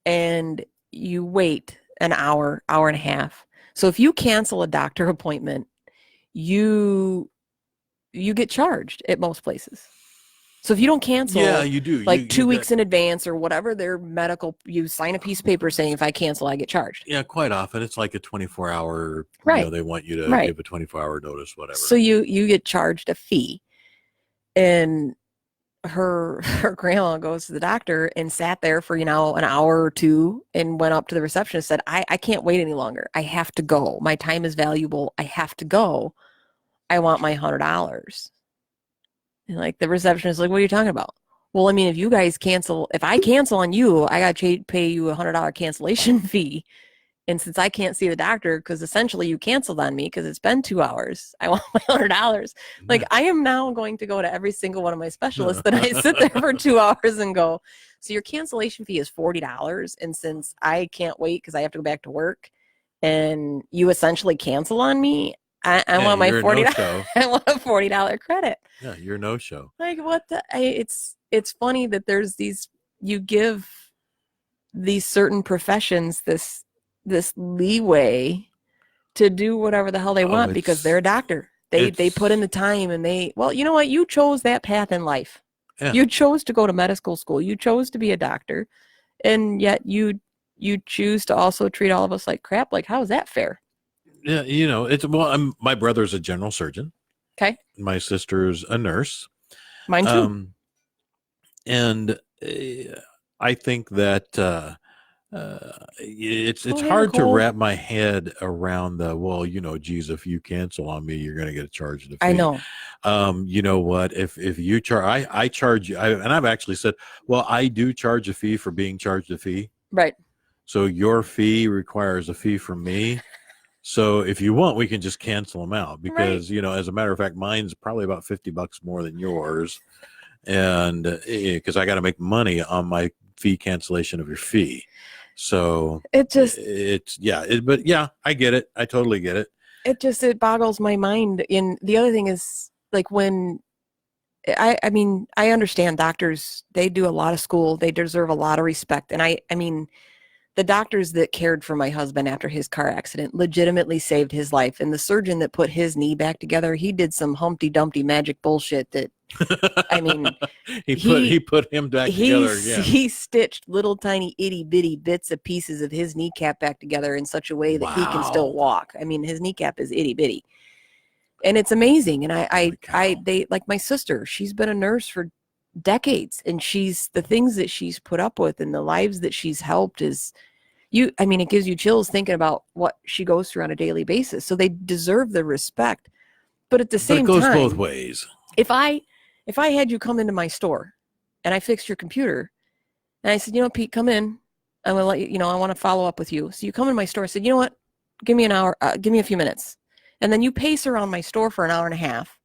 and you wait an hour and a half. So if you cancel a doctor appointment, you get charged at most places. So if you don't cancel, you do. Like 2 weeks in advance or whatever their medical, you sign a piece of paper saying if I cancel, I get charged. Yeah, quite often it's like a 24-hour. Right. They want you to give a 24-hour notice, whatever. So you get charged a fee, and her grandma goes to the doctor and sat there for an hour or two and went up to the receptionist and said, I can't wait any longer. I have to go. My time is valuable. I have to go. I want my $100. And like the receptionist is like, what are you talking about? Well, I mean, if I cancel on you, I got to pay you $100 cancellation fee. And since I can't see the doctor, because essentially you canceled on me because it's been 2 hours, I want my $100. Like, I am now going to go to every single one of my specialists that I sit there for 2 hours and go, so your cancellation fee is $40. And since I can't wait because I have to go back to work and you essentially cancel on me, I want my $40. No I want a $40 credit. Yeah, you're no show. Like what it's funny that there's you give these certain professions this leeway to do whatever the hell they want because they're a doctor. They put in the time and you know what? You chose that path in life. Yeah. You chose to go to medical school. You chose to be a doctor. And yet you choose to also treat all of us like crap. Like, how is that fair? Yeah, my brother's a general surgeon. Okay. My sister's a nurse. Mine too. And I think that it's hard to wrap my head around geez, if you cancel on me, you're going to get a charge. I know. You know what? If you charge, I charge you, and I've actually said, well, I do charge a fee for being charged a fee. Right. So your fee requires a fee from me. So if you want, we can just cancel them out because, as a matter of fact, mine's probably about $50 more than yours. And because I got to make money on my fee cancellation of your fee. So I get it. I totally get it. It boggles my mind. And the other thing is like when I understand doctors, they do a lot of school. They deserve a lot of respect. And I mean, the doctors that cared for my husband after his car accident legitimately saved his life. And the surgeon that put his knee back together, he did some Humpty Dumpty magic bullshit that, I mean, he put him back together again. He stitched little tiny itty bitty bits of pieces of his kneecap back together in such a way that he can still walk. I mean, his kneecap is itty bitty. And it's amazing. And they like my sister, she's been a nurse for decades, and the things that she's put up with and the lives that she's helped it gives you chills thinking about what she goes through on a daily basis. So they deserve the respect. But at the same time, it goes both ways. If I had you come into my store and I fixed your computer and I said, Pete, come in. I'm going to let you, I want to follow up with you. So you come in my store. I said, you know what? Give me an hour. Give me a few minutes. And then you pace around my store for an hour and a half.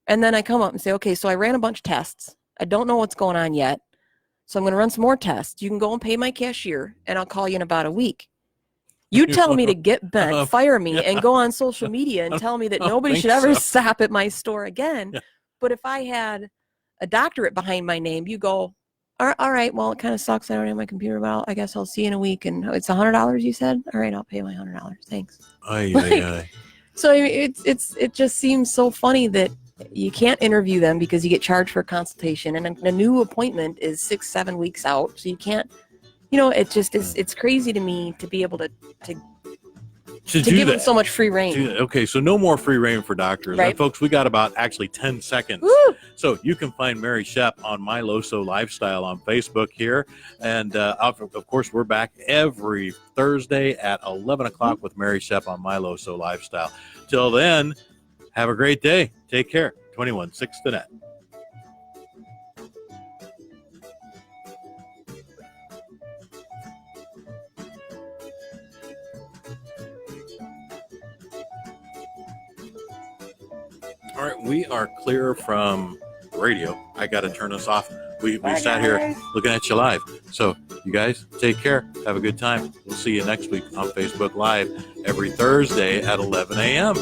And then I come up and say, okay, so I ran a bunch of tests. I don't know what's going on yet. So I'm going to run some more tests. You can go and pay my cashier, and I'll call you in about a week. You tell me to get bent, fire me, and go on social media and tell me that nobody should ever stop at my store again. Yeah. But if I had a doctorate behind my name, you go, all right, well, it kind of sucks. I don't have my computer. Well, I guess I'll see you in a week. And it's $100, you said? All right, I'll pay my $100. Thanks. So it just seems so funny that you can't interview them because you get charged for a consultation, and a new appointment is 6-7 weeks out. So you can't, it just is. It's crazy to me to be able to give them so much free reign. Okay, so no more free reign for doctors. Right. And folks, we got about actually 10 seconds. Woo! So you can find Mary Shep on My LoSo Lifestyle on Facebook here. And of course, we're back every Thursday at 11 o'clock with Mary Shep on My LoSo Lifestyle. Till then, have a great day. Take care. 21-6 the net. All right, we are clear from radio. I got to turn us off. We sat here looking at you live. So you guys take care. Have a good time. We'll see you next week on Facebook Live every Thursday at 11 a.m.